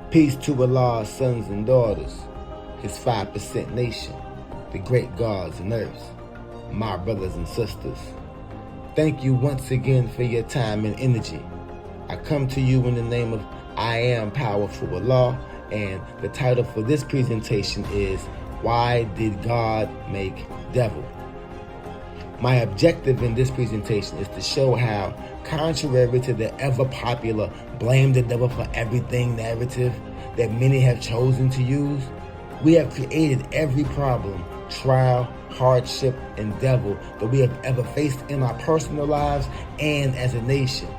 Peace to Allah's sons and daughters, his 5% nation, the great gods and earths, my brothers and sisters. Thank you once again for your time and energy. I come to you in the name of I Am Powerful Allah, and the title for this presentation is Why Did God Make Devil? My objective in this presentation is to show how, contrary to the ever-popular blame the devil for everything narrative that many have chosen to use, we have created every problem, trial, hardship, and devil that we have ever faced in our personal lives and as a nation.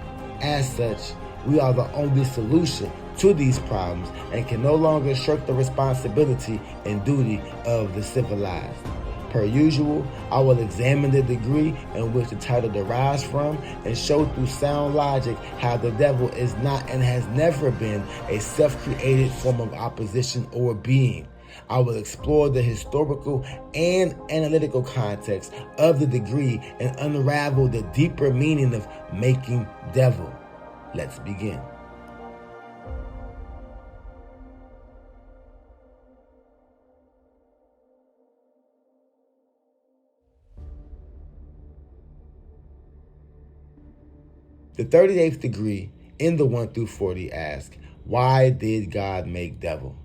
As such, we are the only solution to these problems and can no longer shirk the responsibility and duty of the civilized. Per usual, I will examine the degree in which the title derives from and show through sound logic how the devil is not and has never been a self-created form of opposition or being. I will explore the historical and analytical context of the degree and unravel the deeper meaning of making devil. Let's begin. The 38th degree in the 1 through 40 asks, why did God make devil?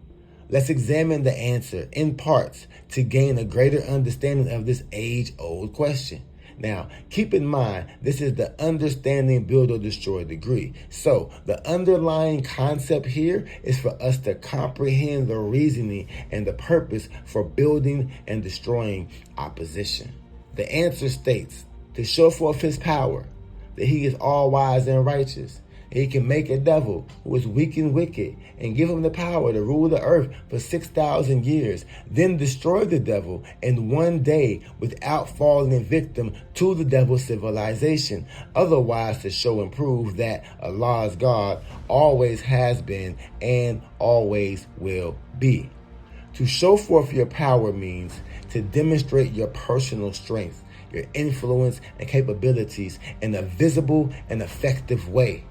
Let's examine the answer in parts to gain a greater understanding of this age-old question. Now, keep in mind, this is the understanding, build, or destroy degree. So, the underlying concept here is for us to comprehend the reasoning and the purpose for building and destroying opposition. The answer states, to show forth his power, that he is all wise and righteous. And he can make a devil who is weak and wicked and give him the power to rule the earth for 6,000 years, then destroy the devil in one day without falling victim to the devil's civilization. Otherwise, to show and prove that Allah is God, always has been and always will be. To show forth your power means to demonstrate your personal strength, your influence and capabilities in a visible and effective way.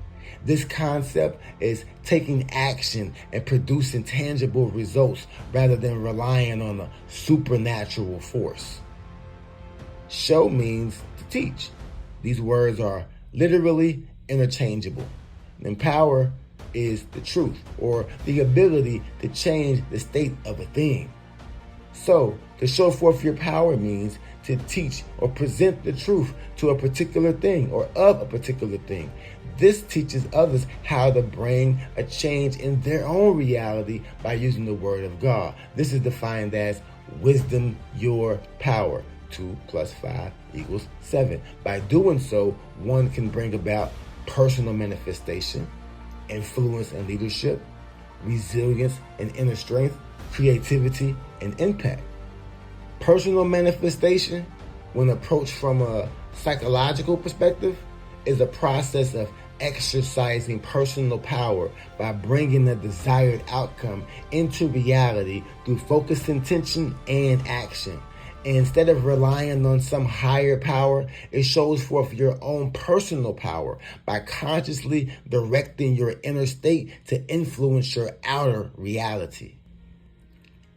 This concept is taking action and producing tangible results rather than relying on a supernatural force. Show means to teach. These words are literally interchangeable. And power is the truth or the ability to change the state of a thing. So, to show forth your power means to teach or present the truth to a particular thing or of a particular thing. This teaches others how to bring a change in their own reality by using the word of God. This is defined as wisdom, your power. 2 + 5 = 7. By doing so, one can bring about personal manifestation, influence and leadership, resilience and inner strength, creativity and impact. Personal manifestation, when approached from a psychological perspective, is a process of exercising personal power by bringing the desired outcome into reality through focused intention and action. And instead of relying on some higher power, it shows forth your own personal power by consciously directing your inner state to influence your outer reality.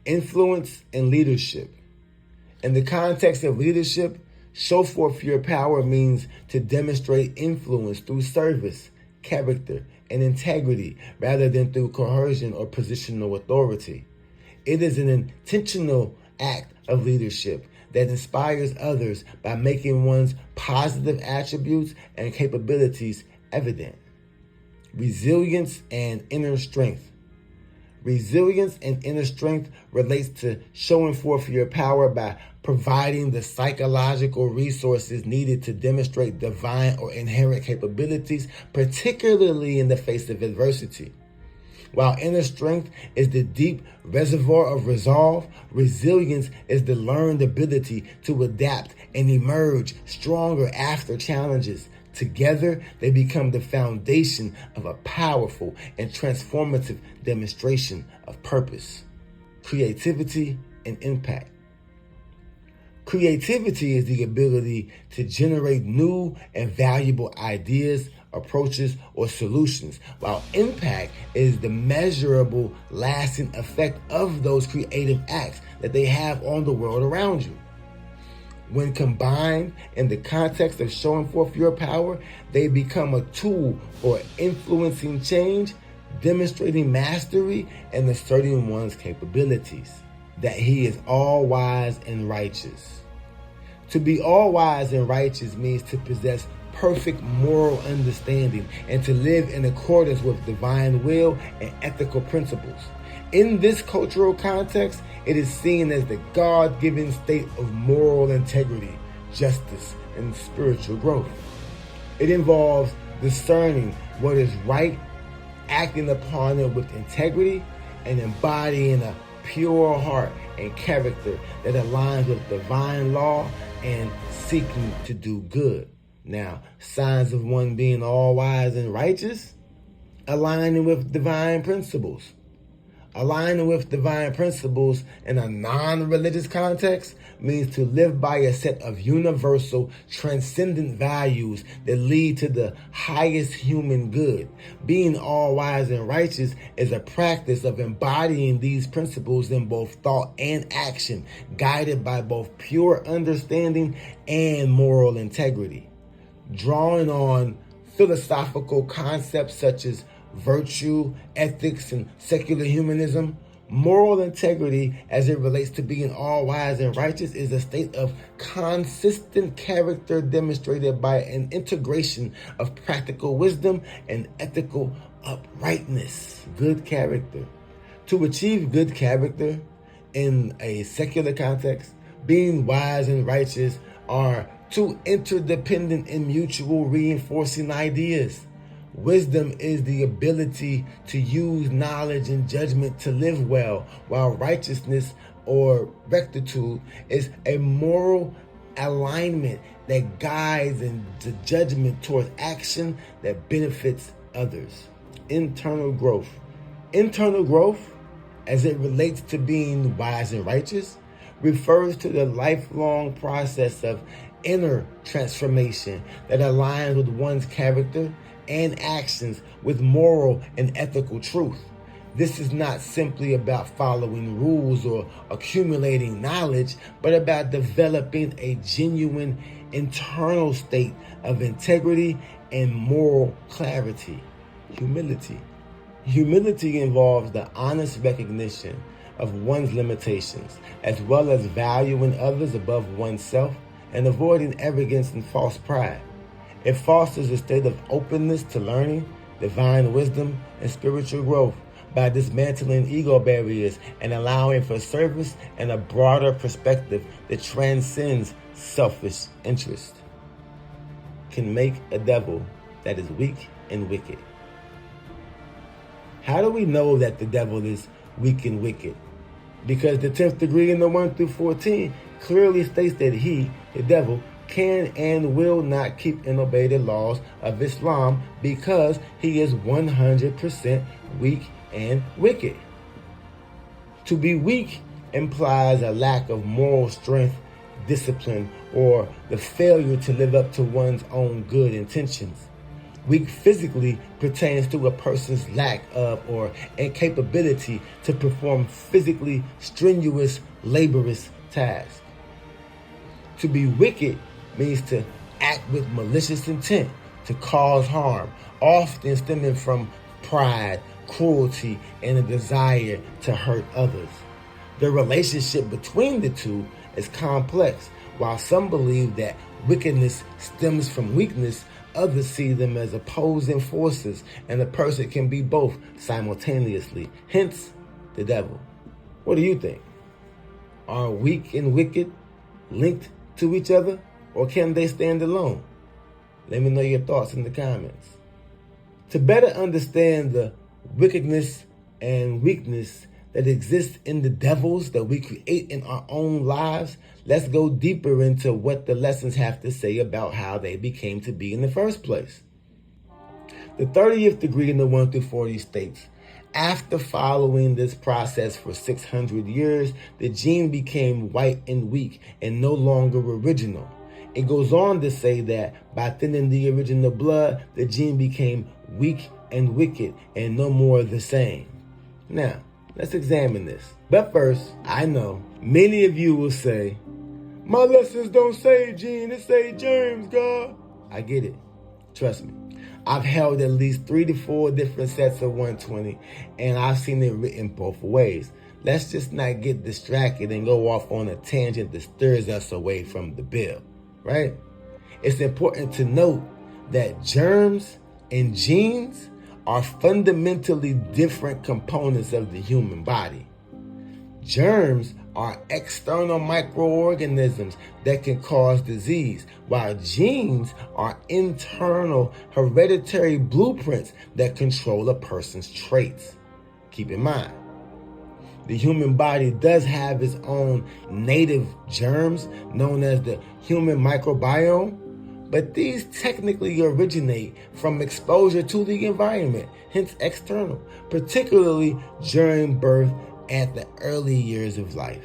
Influence and leadership. In the context of leadership, show forth your power means to demonstrate influence through service, character, and integrity rather than through coercion or positional authority. It is an intentional act of leadership that inspires others by making one's positive attributes and capabilities evident. Resilience and inner strength. Resilience and inner strength relates to showing forth your power by providing the psychological resources needed to demonstrate divine or inherent capabilities, particularly in the face of adversity. While inner strength is the deep reservoir of resolve, resilience is the learned ability to adapt and emerge stronger after challenges. Together, they become the foundation of a powerful and transformative demonstration of purpose, creativity, and impact. Creativity is the ability to generate new and valuable ideas approaches, or solutions, while impact is the measurable, lasting effect of those creative acts that they have on the world around you. When combined in the context of showing forth your power, they become a tool for influencing change, demonstrating mastery, and asserting one's capabilities. That he is all wise and righteous. To be all wise and righteous means to possess perfect moral understanding and to live in accordance with divine will and ethical principles. In this cultural context, it is seen as the God-given state of moral integrity, justice, and spiritual growth. It involves discerning what is right, acting upon it with integrity, and embodying a pure heart and character that aligns with divine law and seeking to do good. Now, signs of one being all wise and righteous: aligning with divine principles. Aligning with divine principles in a non-religious context means to live by a set of universal, transcendent values that lead to the highest human good. Being all wise and righteous is a practice of embodying these principles in both thought and action, guided by both pure understanding and moral integrity. Drawing on philosophical concepts such as virtue, ethics, and secular humanism, moral integrity as it relates to being all wise and righteous is a state of consistent character demonstrated by an integration of practical wisdom and ethical uprightness. Good character. To achieve good character in a secular context, being wise and righteous are two interdependent and mutual reinforcing ideas. Wisdom is the ability to use knowledge and judgment to live well, while righteousness or rectitude is a moral alignment that guides in the judgment towards action that benefits others. Internal growth. Internal growth, as it relates to being wise and righteous, refers to the lifelong process of inner transformation that aligns with one's character and actions with moral and ethical truth. This is not simply about following rules or accumulating knowledge, but about developing a genuine internal state of integrity and moral clarity. Humility. Humility involves the honest recognition of one's limitations, as well as valuing others above oneself and avoiding arrogance and false pride. It fosters a state of openness to learning, divine wisdom, and spiritual growth by dismantling ego barriers and allowing for service and a broader perspective that transcends selfish interest. Can make a devil that is weak and wicked. How do we know that the devil is weak and wicked? Because the 10th degree in the 1 through 14 clearly states that he, the devil, can and will not keep and obey the laws of Islam because he is 100% weak and wicked. To be weak implies a lack of moral strength, discipline, or the failure to live up to one's own good intentions. Weak physically pertains to a person's lack of or incapability to perform physically strenuous, laborious tasks. To be wicked means to act with malicious intent to cause harm, often stemming from pride, cruelty, and a desire to hurt others. The relationship between the two is complex. While some believe that wickedness stems from weakness, others see them as opposing forces, and a person can be both simultaneously, hence the devil. What do you think? Are weak and wicked linked to each other, or can they stand alone? Let me know your thoughts in the comments. To better understand the wickedness and weakness that exists in the devils that we create in our own lives, let's go deeper into what the lessons have to say about how they became to be in the first place. The 30th degree in the 1 through 40 states, after following this process for 600 years, the gene became white and weak and no longer original. It goes on to say that by thinning the original blood, the gene became weak and wicked and no more the same. Now, let's examine this. But first, I know many of you will say, my lessons don't say gene, it say germs, God. I get it. Trust me. I've held at least 3 to 4 different sets of 120, and I've seen it written both ways. Let's just not get distracted and go off on a tangent that stirs us away from the bill, right? It's important to note that germs and genes are fundamentally different components of the human body. Germs are external microorganisms that can cause disease, while genes are internal hereditary blueprints that control a person's traits. Keep in mind, the human body does have its own native germs known as the human microbiome, but these technically originate from exposure to the environment, hence external, particularly during birth at the early years of life.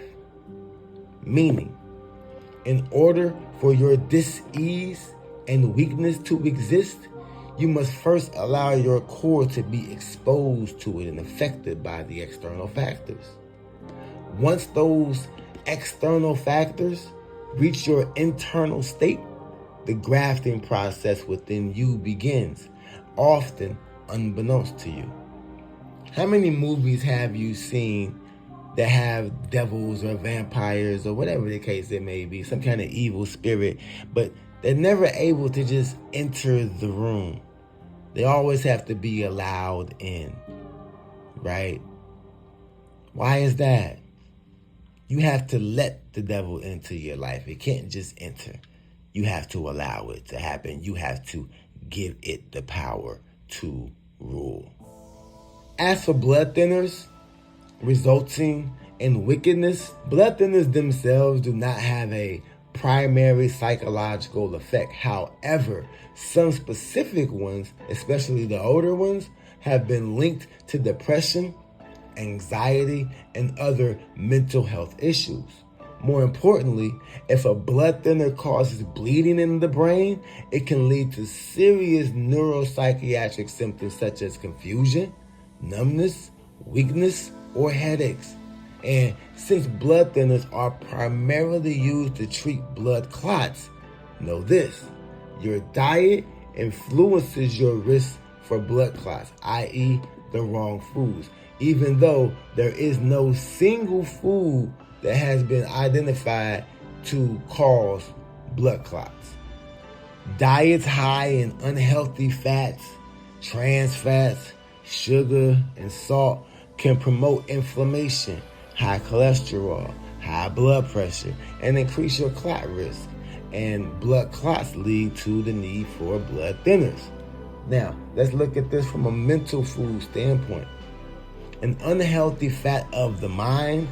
Meaning, in order for your dis-ease and weakness to exist, you must first allow your core to be exposed to it and affected by the external factors. Once those external factors reach your internal state, the grafting process within you begins, often unbeknownst to you. How many movies have you seen that have devils or vampires or whatever the case it may be, some kind of evil spirit, but they're never able to just enter the room? They always have to be allowed in, right? Why is that? You have to let the devil into your life. It can't just enter. You have to allow it to happen. You have to give it the power to rule. As for blood thinners resulting in wickedness, blood thinners themselves do not have a primary psychological effect. However, some specific ones, especially the older ones, have been linked to depression, anxiety, and other mental health issues. More importantly, if a blood thinner causes bleeding in the brain, it can lead to serious neuropsychiatric symptoms such as confusion, numbness, weakness, or headaches. And since blood thinners are primarily used to treat blood clots, know this: your diet influences your risk for blood clots, i.e. the wrong foods, even though there is no single food that has been identified to cause blood clots. Diets high in unhealthy fats, trans fats, sugar, and salt can promote inflammation, high cholesterol, high blood pressure, and increase your clot risk. And blood clots lead to the need for blood thinners. Now, let's look at this from a mental food standpoint. An unhealthy fat of the mind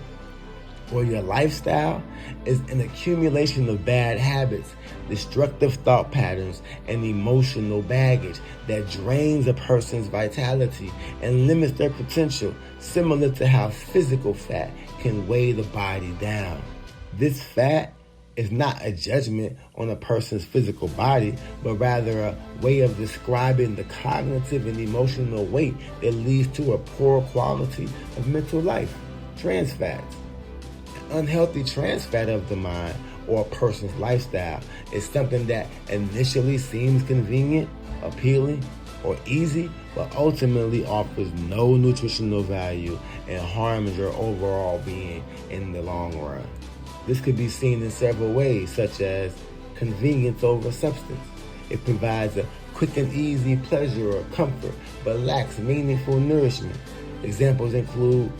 or your lifestyle is an accumulation of bad habits, destructive thought patterns, and emotional baggage that drains a person's vitality and limits their potential, similar to how physical fat can weigh the body down. This fat is not a judgment on a person's physical body, but rather a way of describing the cognitive and emotional weight that leads to a poor quality of mental life. Trans fats. Unhealthy trans fat of the mind or a person's lifestyle is something that initially seems convenient, appealing, or easy, but ultimately offers no nutritional value and harms your overall being in the long run. This could be seen in several ways, such as convenience over substance. It provides a quick and easy pleasure or comfort, but lacks meaningful nourishment. Examples include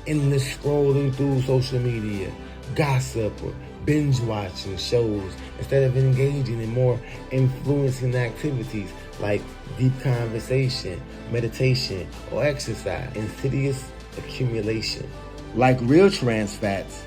endless scrolling through social media, gossip, or binge watching shows instead of engaging in more influencing activities like deep conversation, meditation, or exercise. Insidious accumulation. Like real trans fats,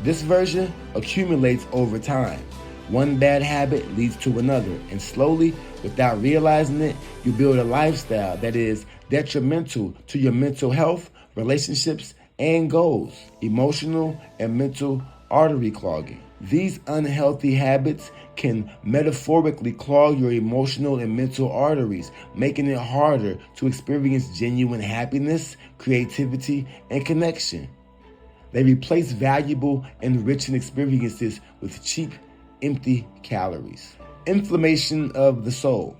this version accumulates over time. One bad habit leads to another, and slowly, without realizing it, you build a lifestyle that is detrimental to your mental health, relationships, and goals. Emotional and mental artery clogging. These unhealthy habits can metaphorically clog your emotional and mental arteries, making it harder to experience genuine happiness, creativity, and connection. They replace valuable, enriching experiences with cheap, empty calories. Inflammation of the soul.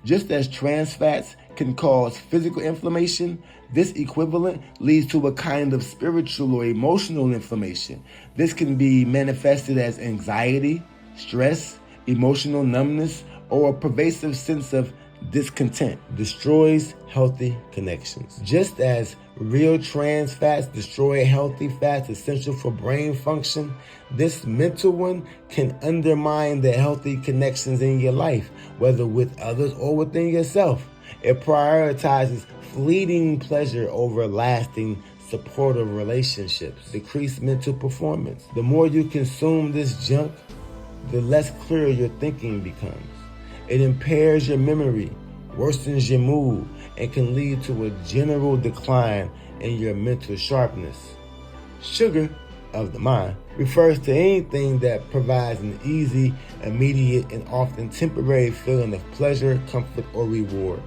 Just as trans fats can cause physical inflammation, this equivalent leads to a kind of spiritual or emotional inflammation. This can be manifested as anxiety, stress, emotional numbness, or a pervasive sense of discontent. Destroys healthy connections. Just as real trans fats destroy healthy fats essential for brain function, this mental one can undermine the healthy connections in your life, whether with others or within yourself. It prioritizes fleeting pleasure over lasting supportive relationships. Decreased mental performance. The more you consume this junk, the less clear your thinking becomes. It impairs your memory, worsens your mood, and can lead to a general decline in your mental sharpness. Sugar of the mind refers to anything that provides an easy, immediate, and often temporary feeling of pleasure, comfort, or reward.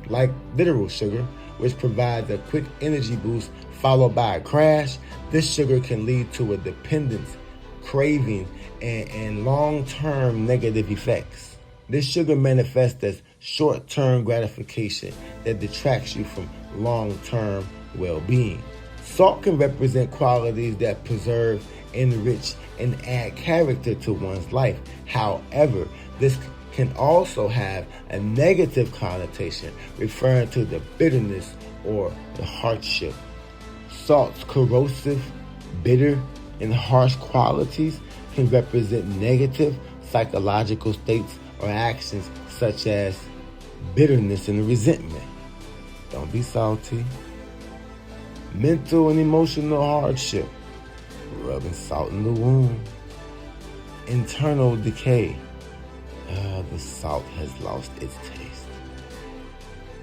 Like literal sugar, which provides a quick energy boost followed by a crash, this sugar can lead to a dependence, craving, and long-term negative effects. This sugar manifests as short-term gratification that detracts you from long-term well-being. Salt can represent qualities that preserve, enrich, and add character to one's life. However, this can also have a negative connotation, referring to the bitterness or the hardship. Salt's corrosive, bitter, and harsh qualities can represent negative psychological states or actions such as bitterness and resentment. Don't be salty. Mental and emotional hardship. Rubbing salt in the wound. Internal decay. The salt has lost its taste.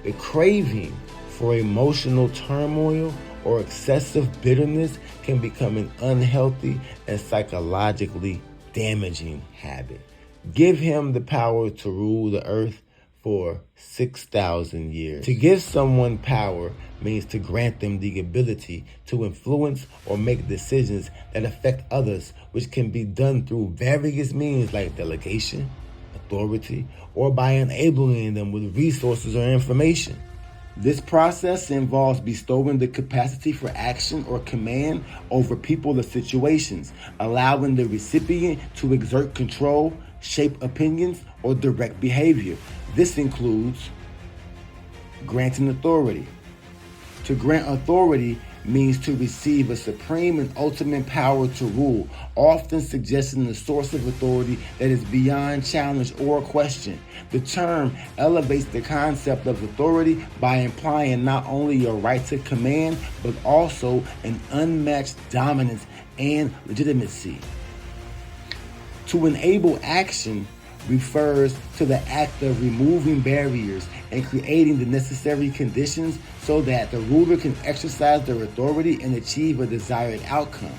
The craving for emotional turmoil or excessive bitterness can become an unhealthy and psychologically damaging habit. Give him the power to rule the earth for 6,000 years. To give someone power means to grant them the ability to influence or make decisions that affect others, which can be done through various means like delegation, authority, or by enabling them with resources or information. This process involves bestowing the capacity for action or command over people or situations, allowing the recipient to exert control, shape opinions, or direct behavior. This includes granting authority. To grant authority means to receive a supreme and ultimate power to rule, often suggesting a source of authority that is beyond challenge or question. The term elevates the concept of authority by implying not only your right to command, but also an unmatched dominance and legitimacy. To enable action refers to the act of removing barriers and creating the necessary conditions so that the ruler can exercise their authority and achieve a desired outcome.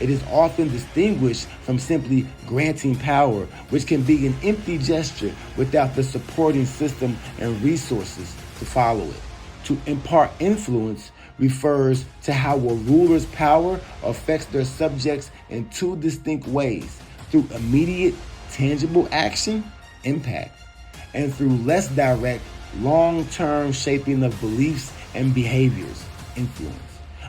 It is often distinguished from simply granting power, which can be an empty gesture without the supporting system and resources to follow it. To impart influence refers to how a ruler's power affects their subjects in two distinct ways: through immediate, tangible action, impact, and through less direct, long-term shaping of beliefs and behaviors, influence.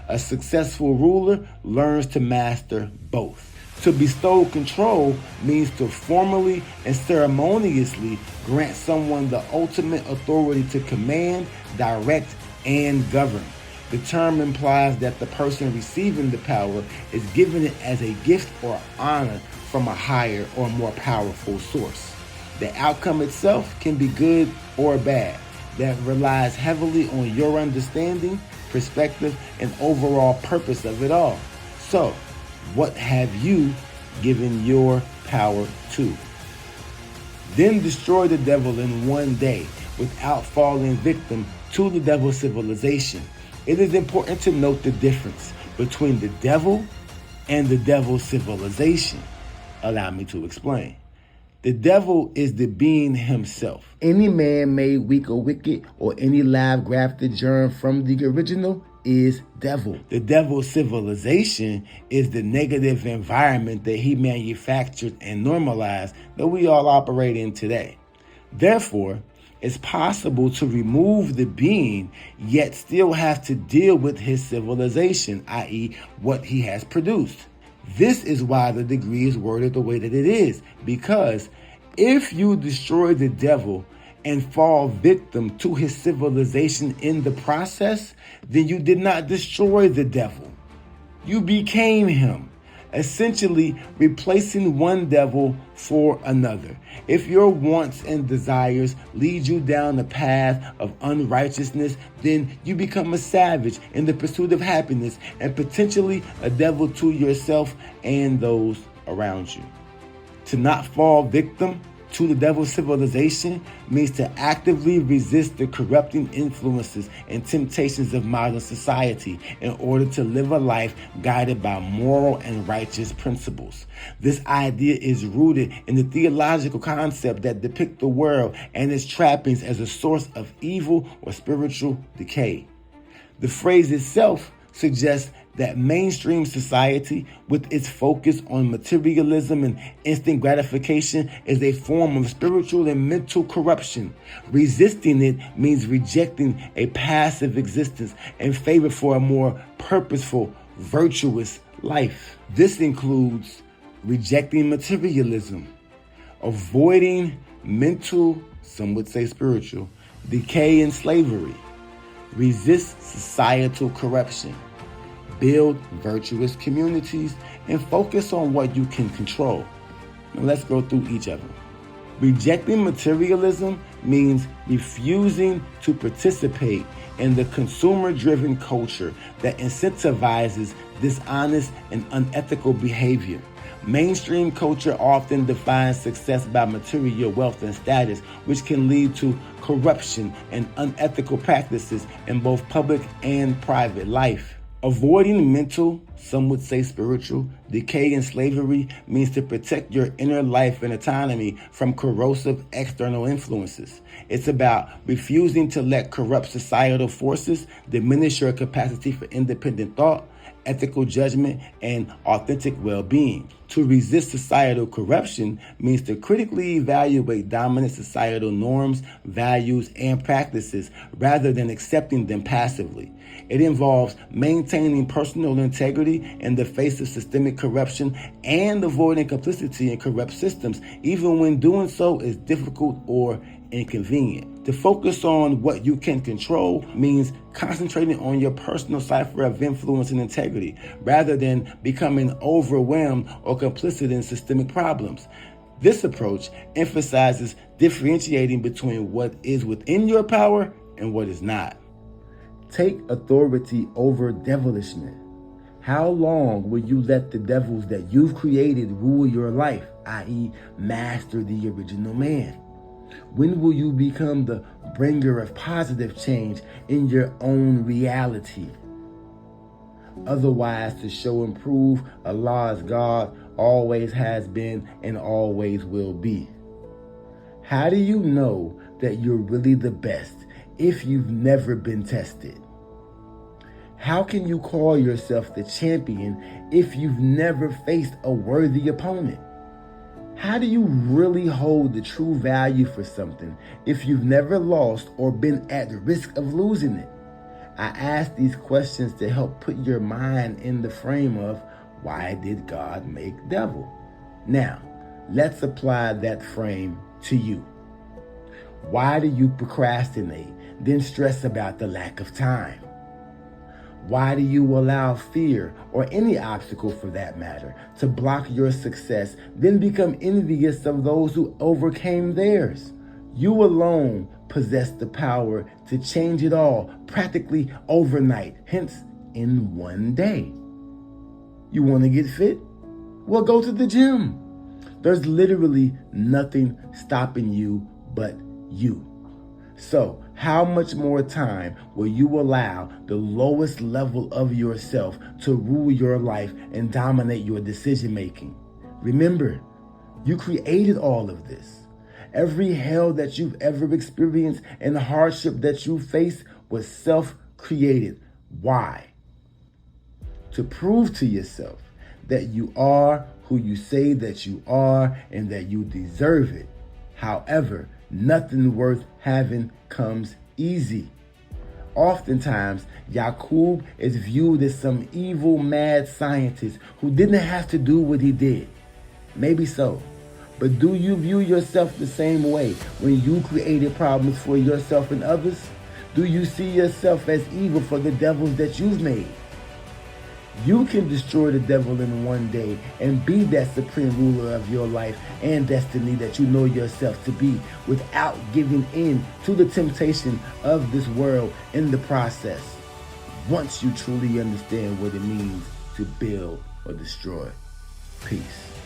A successful ruler learns to master both. To bestow control means to formally and ceremoniously grant someone the ultimate authority to command, direct, and govern. The term implies that the person receiving the power is given it as a gift or honor from a higher or more powerful source. The outcome itself can be good or bad. That relies heavily on your understanding, perspective, and overall purpose of it all. So, what have you given your power to? Then destroy the devil in one day without falling victim to the devil's civilization. It is important to note the difference between the devil and the devil's civilization. Allow me to explain. The devil is the being himself. Any man-made weak or wicked, or any live grafted germ from the original is devil. The devil's civilization is the negative environment that he manufactured and normalized that we all operate in today. Therefore, it's possible to remove the being, yet still have to deal with his civilization, i.e., what he has produced. This is why the degree is worded the way that it is, because if you destroy the devil and fall victim to his civilization in the process, then you did not destroy the devil. You became him, essentially replacing one devil for another. If your wants and desires lead you down the path of unrighteousness, then you become a savage in the pursuit of happiness and potentially a devil to yourself and those around you. To not fall victim to the devil's civilization means to actively resist the corrupting influences and temptations of modern society in order to live a life guided by moral and righteous principles. This idea is rooted in the theological concept that depicts the world and its trappings as a source of evil or spiritual decay. The phrase itself suggests that mainstream society, with its focus on materialism and instant gratification, is a form of spiritual and mental corruption. Resisting it means rejecting a passive existence in favor for a more purposeful, virtuous life. This includes rejecting materialism, avoiding mental, some would say spiritual, decay and slavery, resist societal corruption, build virtuous communities, and focus on what you can control. Now let's go through each of them. Rejecting materialism means refusing to participate in the consumer-driven culture that incentivizes dishonest and unethical behavior. Mainstream culture often defines success by material wealth and status, which can lead to corruption and unethical practices in both public and private life. Avoiding mental, some would say spiritual, decay and slavery means to protect your inner life and autonomy from corrosive external influences. It's about refusing to let corrupt societal forces diminish your capacity for independent thought, ethical judgment, and authentic well-being. To resist societal corruption means to critically evaluate dominant societal norms, values, and practices rather than accepting them passively. It involves maintaining personal integrity in the face of systemic corruption and avoiding complicity in corrupt systems, even when doing so is difficult or inconvenient. To focus on what you can control means concentrating on your personal cipher of influence and integrity, rather than becoming overwhelmed or complicit in systemic problems. This approach emphasizes differentiating between what is within your power and what is not. Take authority over devilishment. How long will you let the devils that you've created rule your life, i.e., master the original man? When will you become the bringer of positive change in your own reality? Otherwise, to show and prove Allah is God, always has been and always will be. How do you know that you're really the best if you've never been tested? How can you call yourself the champion if you've never faced a worthy opponent? How do you really hold the true value for something if you've never lost or been at risk of losing it? I ask these questions to help put your mind in the frame of, why did God make devil? Now, let's apply that frame to you. Why do you procrastinate, then stress about the lack of time? Why do you allow fear, or any obstacle for that matter, to block your success, then become envious of those who overcame theirs? You alone possess the power to change it all practically overnight, hence in one day. You want to get fit? Well, go to the gym. There's literally nothing stopping you but you. So, how much more time will you allow the lowest level of yourself to rule your life and dominate your decision making? Remember, you created all of this. Every hell that you've ever experienced and the hardship that you face was self-created. Why? To prove to yourself that you are who you say that you are and that you deserve it. However, nothing worth having comes easy. Oftentimes, Yaqub is viewed as some evil, mad scientist who didn't have to do what he did. Maybe so. But do you view yourself the same way when you created problems for yourself and others? Do you see yourself as evil for the devils that you've made? You can destroy the devil in one day and be that supreme ruler of your life and destiny that you know yourself to be without giving in to the temptation of this world in the process. Once you truly understand what it means to build or destroy. Peace.